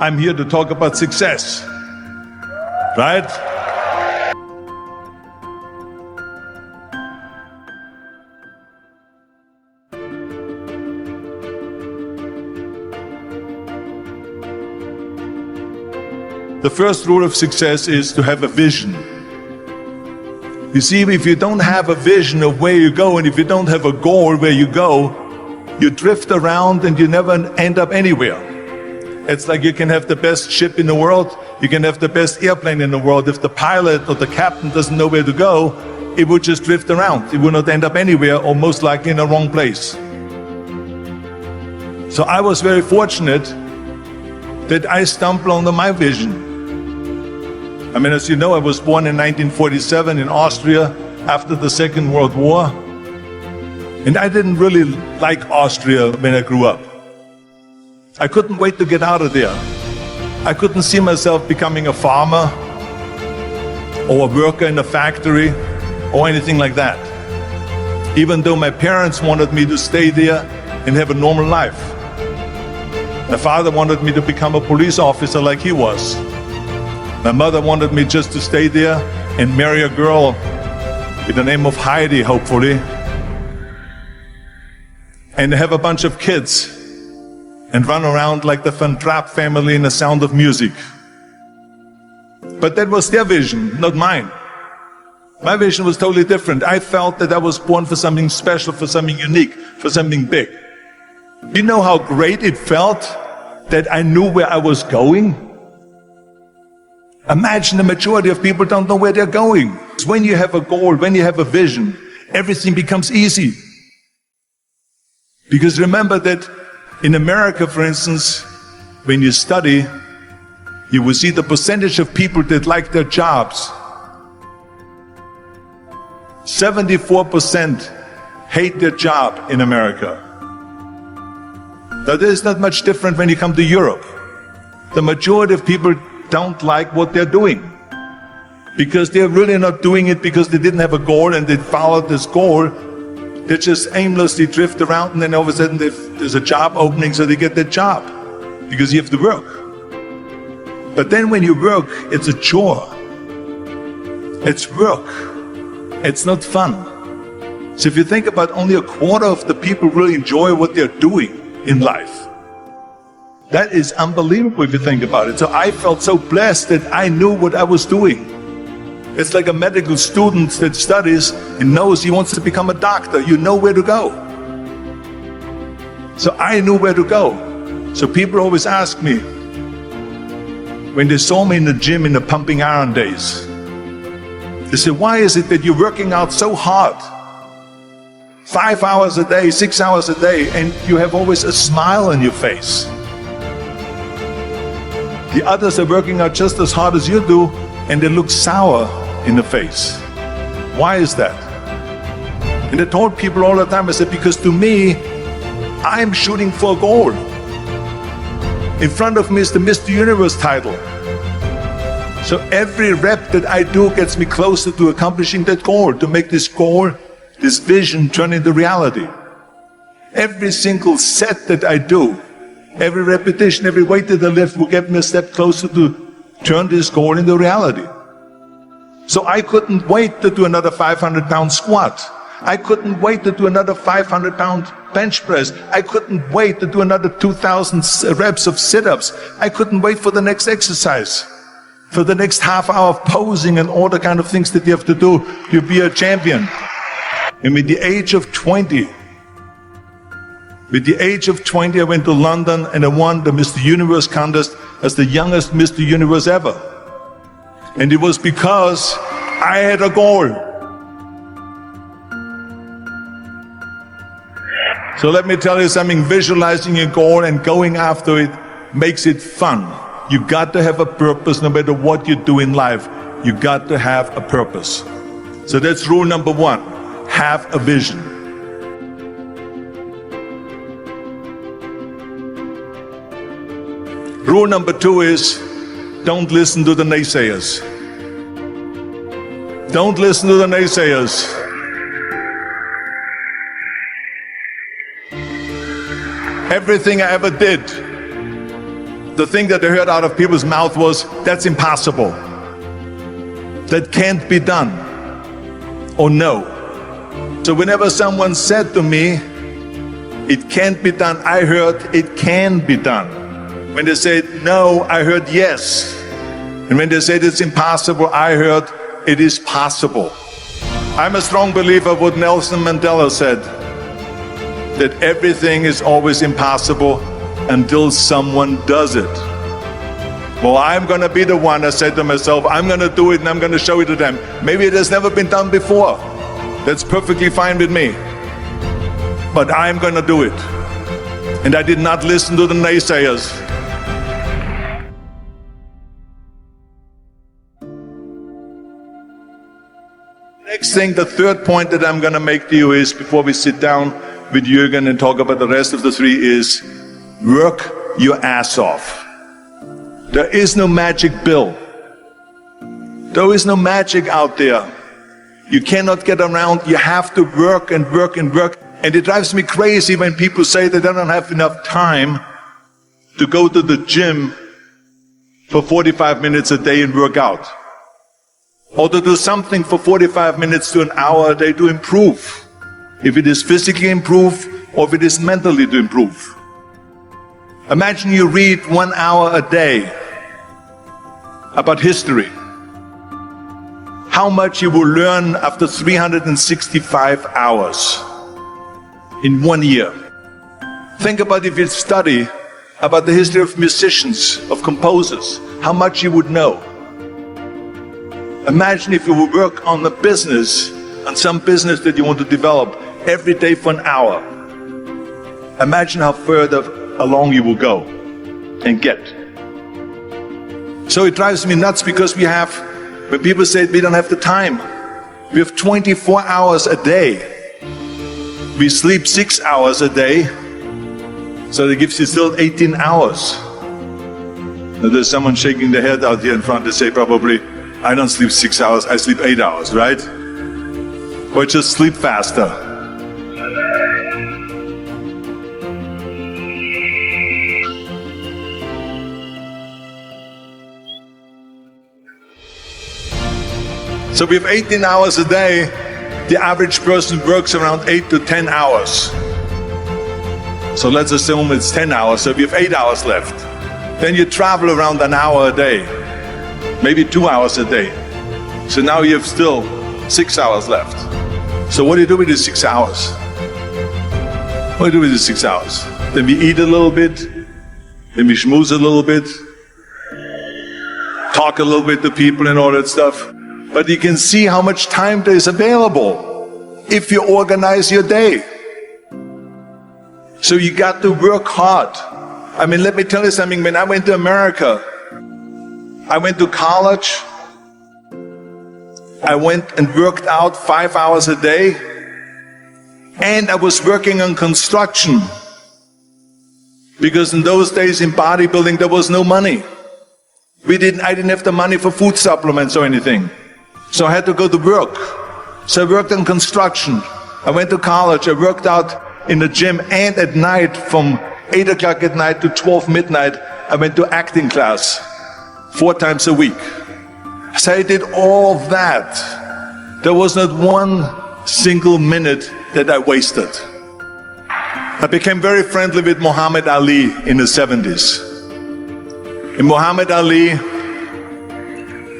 I'm here to talk about success, right? The first rule of success is to have a vision. You see, if you don't have a vision of where you go, and if you don't have a goal where you go, you drift around and you never end up anywhere. It's like you can have the best ship in the world, you can have the best airplane in the world. If the pilot or the captain doesn't know where to go, it would just drift around. It would not end up anywhere, or most likely in the wrong place. So I was very fortunate that I stumbled onto my vision. I mean, as you know, I was born in 1947 in Austria after the Second World War. And I didn't really like Austria when I grew up. I couldn't wait to get out of there. I couldn't see myself becoming a farmer or a worker in a factory or anything like that. Even though my parents wanted me to stay there and have a normal life. My father wanted me to become a police officer like he was. My mother wanted me just to stay there and marry a girl with the name of Heidi, hopefully, and have a bunch of kids and run around like the Van Trapp family in The Sound of Music. But that was their vision, not mine. My vision was totally different. I felt that I was born for something special, for something unique, for something big. You know how great it felt that I knew where I was going? Imagine the majority of people don't know where they're going. When you have a goal, when you have a vision, everything becomes easy. Because remember that in America, for instance, when you study, you will see the percentage of people that like their jobs. 74% hate their job in America. That is not much different when you come to Europe. The majority of people don't like what they're doing because they're really not doing it because they didn't have a goal and they followed this goal. They just aimlessly drift around, and then all of a sudden there's a job opening, so they get that job because you have to work. But then when you work, it's a chore. It's work. It's not fun. So if you think about, only a quarter of the people really enjoy what they're doing in life. That is unbelievable if you think about it. So I felt so blessed that I knew what I was doing. It's like a medical student that studies and knows he wants to become a doctor. You know where to go. So I knew where to go. So people always ask me, when they saw me in the gym in the pumping iron days, they said, why is it that you're working out so hard? 5 hours a day, 6 hours a day, and you have always a smile on your face. The others are working out just as hard as you do, and they look sour in the face. Why is that? And I told people all the time, I said, because to me, I'm shooting for a goal. In front of me is the Mr. Universe title. So every rep that I do gets me closer to accomplishing that goal, to make this goal, this vision turn into reality. Every single set that I do, every repetition, every weight that I lift will get me a step closer to turn this goal into reality. So I couldn't wait to do another 500-pound squat. I couldn't wait to do another 500-pound bench press. I couldn't wait to do another 2,000 reps of sit-ups. I couldn't wait for the next exercise, for the next half hour of posing and all the kind of things that you have to do to be a champion. And with the age of 20, I went to London and I won the Mr. Universe contest as the youngest Mr. Universe ever. And it was because I had a goal. So let me tell you something, visualizing a goal and going after it makes it fun. You got to have a purpose no matter what you do in life. You got to have a purpose. So that's rule number one, have a vision. Rule number two is, don't listen to the naysayers. Don't listen to the naysayers. Everything I ever did, the thing that I heard out of people's mouth was, that's impossible. That can't be done. Or no. So whenever someone said to me, it can't be done, I heard it can be done. When they said no, I heard yes. And when they said it's impossible, I heard it is possible. I'm a strong believer of what Nelson Mandela said, that everything is always impossible until someone does it. Well, I'm going to be the one, I said to myself, I'm going to do it and I'm going to show it to them. Maybe it has never been done before. That's perfectly fine with me. But I'm going to do it. And I did not listen to the naysayers. Next thing, the third point that I'm going to make to you is, before we sit down with Jürgen and talk about the rest of the three, is work your ass off. There is no magic pill. There is no magic out there. You cannot get around. You have to work and work and work. And it drives me crazy when people say they don't have enough time to go to the gym for 45 minutes a day and work out. Or to do something for 45 minutes to an hour a day to improve. If it is physically improve, or if it is mentally to improve. Imagine you read 1 hour a day about history. How much you will learn after 365 hours in 1 year. Think about if you study about the history of musicians, of composers, how much you would know. Imagine if you would work on a business, on some business that you want to develop every day for an hour. Imagine how further along you will go and get. So it drives me nuts because when people say we don't have the time, we have 24 hours a day. We sleep 6 hours a day, so that gives you still 18 hours. Now there's someone shaking their head out here in front to say probably, I don't sleep 6 hours, I sleep 8 hours, right? Or just sleep faster. So we have 18 hours a day. The average person works around 8 to 10 hours. So let's assume it's 10 hours, so we have 8 hours left. Then you travel around an hour a day. Maybe 2 hours a day. So now you have still 6 hours left. So what do you do with these 6 hours? What do you do with these 6 hours? Then we eat a little bit, then we schmooze a little bit, talk a little bit to people and all that stuff. But you can see how much time there is available if you organize your day. So you got to work hard. I mean, let me tell you something. When I went to America, I went to college, I went and worked out 5 hours a day, and I was working on construction. Because in those days in bodybuilding there was no money. I didn't have the money for food supplements or anything. So I had to go to work. So I worked on construction. I went to college, I worked out in the gym, and at night from 8 o'clock at night to 12 midnight, I went to acting class. 4 times a week. So I did all of that. There was not one single minute that I wasted. I became very friendly with Muhammad Ali in the 70s. And Muhammad Ali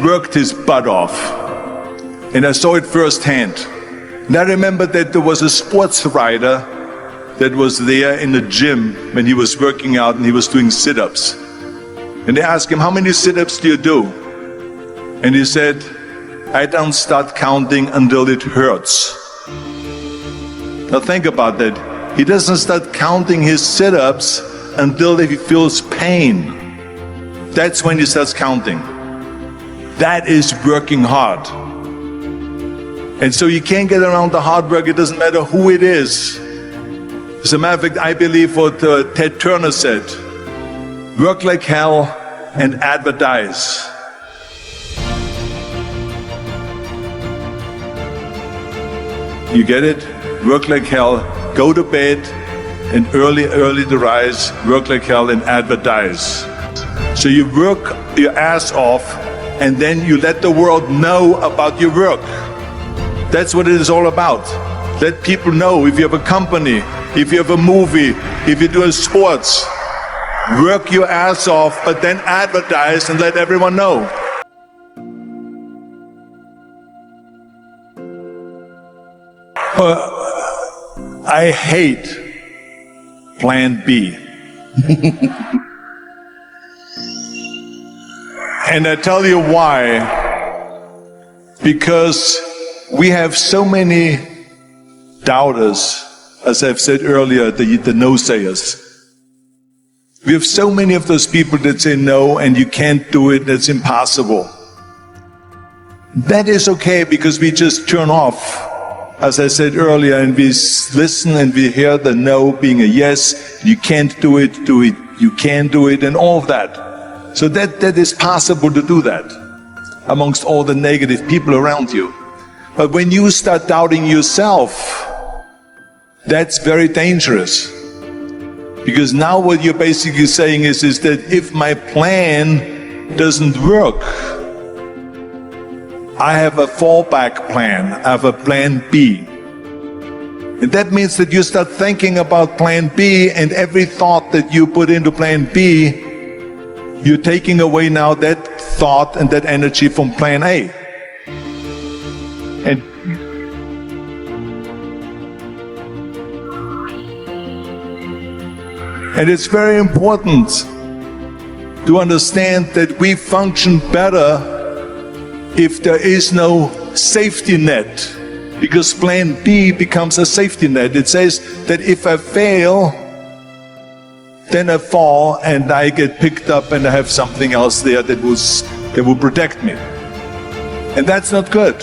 worked his butt off. And I saw it firsthand. And I remember that there was a sports writer that was there in the gym when he was working out and he was doing sit-ups. And they asked him, how many sit-ups do you do? And he said, I don't start counting until it hurts. Now think about that. He doesn't start counting his sit-ups until he feels pain. That's when he starts counting. That is working hard. And so you can't get around the hard work. It doesn't matter who it is. As a matter of fact, I believe what Ted Turner said. Work like hell and advertise. You get it? Work like hell, go to bed, and early to rise, work like hell and advertise. So you work your ass off, and then you let the world know about your work. That's what it is all about. Let people know. If you have a company, if you have a movie, if you're doing sports, work your ass off, but then advertise and let everyone know. I hate Plan B. And I tell you why. Because we have so many doubters, as I've said earlier, the no-sayers. We have so many of those people that say no and you can't do it, it's impossible. That is okay because we just turn off, as I said earlier, and we listen and we hear the no being a yes. You can't do it, you can do it, and all of that. So that is possible to do that amongst all the negative people around you. But when you start doubting yourself, that's very dangerous. Because now what you're basically saying is that if my plan doesn't work, I have a fallback plan, I have a plan B. And that means that you start thinking about plan B, and every thought that you put into plan B, you're taking away now that thought and that energy from plan A. And it's very important to understand that we function better if there is no safety net, because plan B becomes a safety net. It says that if I fail, then I fall and I get picked up and I have something else there that will protect me. And that's not good,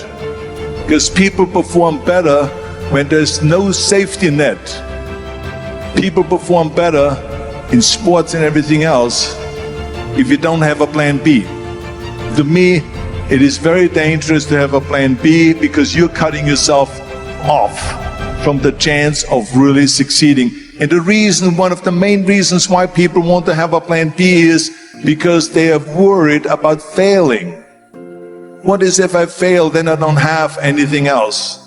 because people perform better when there's no safety net. People perform better in sports and everything else if you don't have a plan B. To me, it is very dangerous to have a plan B, because you're cutting yourself off from the chance of really succeeding. And the reason, one of the main reasons why people want to have a plan B is because they are worried about failing. What is if I fail, then I don't have anything else?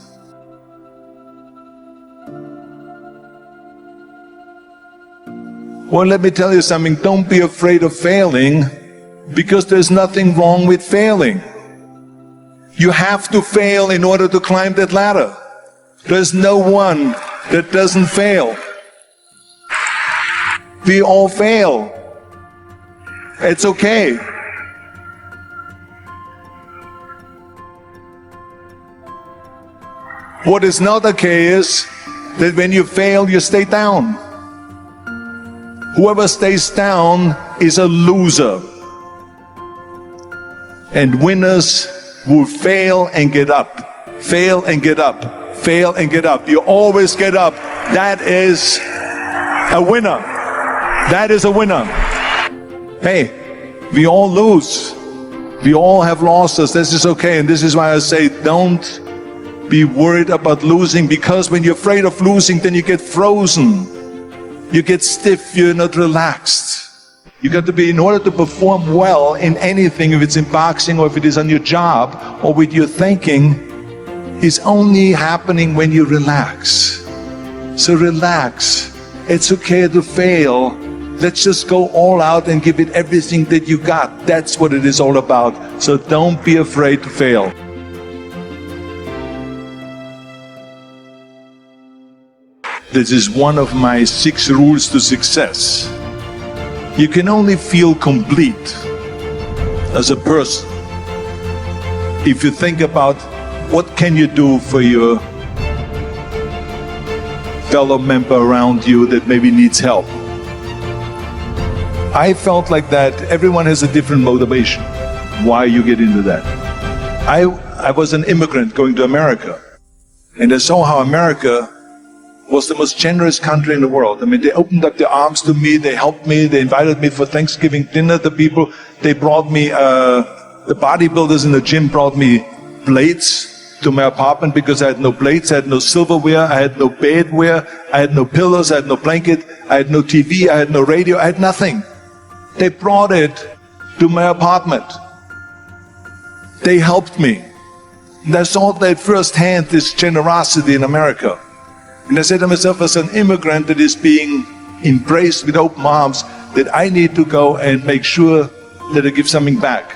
Well, let me tell you something. Don't be afraid of failing, because there's nothing wrong with failing. You have to fail in order to climb that ladder. There's no one that doesn't fail. We all fail. It's okay. What is not okay is that when you fail, you stay down. Whoever stays down is a loser. And winners will fail and get up. Fail and get up. Fail and get up. You always get up. That is a winner. That is a winner. Hey, we all lose. We all have losses. This is okay. And this is why I say don't be worried about losing, because when you're afraid of losing, then you get frozen. You get stiff, you're not relaxed. You got to be, in order to perform well in anything, if it's in boxing or if it is on your job or with your thinking, is only happening when you relax. So relax. It's okay to fail. Let's just go all out and give it everything that you got. That's what it is all about. So don't be afraid to fail. This is one of my 6 rules to success. You can only feel complete as a person if you think about what can you do for your fellow member around you that maybe needs help. I felt like that everyone has a different motivation why you get into that. I was an immigrant going to America, and I saw how America was the most generous country in the world. I mean, they opened up their arms to me, they helped me, they invited me for Thanksgiving dinner. The people, they brought me, the bodybuilders in the gym brought me plates to my apartment because I had no plates, I had no silverware, I had no bedware, I had no pillows, I had no blanket, I had no TV, I had no radio, I had nothing. They brought it to my apartment. They helped me. And I saw that firsthand, this generosity in America. And I said to myself, as an immigrant that is being embraced with open arms, that I need to go and make sure that I give something back.